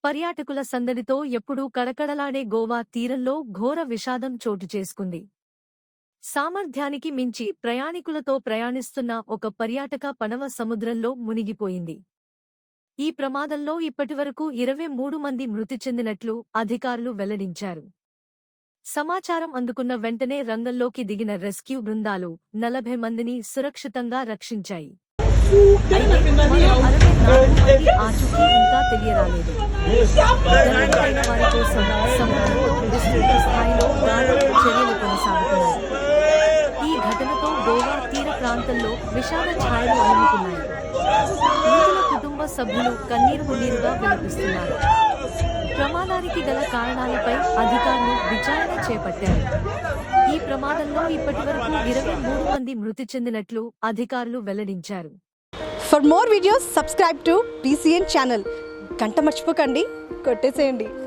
పర్యాటకుల సందడితో ఎప్పుడూ కడకడలాడే గోవా తీరంలో ఘోర విషాదం చోటుచేసుకుంది. సామర్థ్యానికి మించి ప్రయాణికులతో ప్రయాణిస్తున్న ఒక పర్యాటక పడవ సముద్రంలో మునిగిపోయింది. ఈ ప్రమాదంలో ఇప్పటివరకు 23 మంది మృతి చెందినట్లు అధికారులు వెల్లడించారు. సమాచారం అందుకున్న వెంటనే రంగంలోకి దిగిన రెస్క్యూ బృందాలు 40 మందిని సురక్షితంగా రక్షించాయి. అయితే మరో 64 మంది ఆచూకీ ఇంకా తెలియరాలేదు. గల్లంతైన వారి కోసం సముద్రంలో విస్తృత స్థాయిలో గాలింపు చర్యలు కొనసాగుతున్నాయి. ఈ ఘటనతో గోవా తీర ప్రాంతంలో విషాద ఛాయలు అలుముకున్నాయి. మృతుల కుటుంబ సభ్యులు కన్నీరు మున్నీరుగా విలపిస్తున్నారు. ప్రమాదానికి గల కారణాలపై అధికారులు విచారణ చేపట్టారు. ఈ ప్రమాదంలో ఇప్పటివరకు 23 మంది మృతి చెందినట్లు అధికారులు వెల్లడించారు. For more videos, subscribe to PCN channel. గంట మర్చిపోకండి, కొట్టేసేయండి.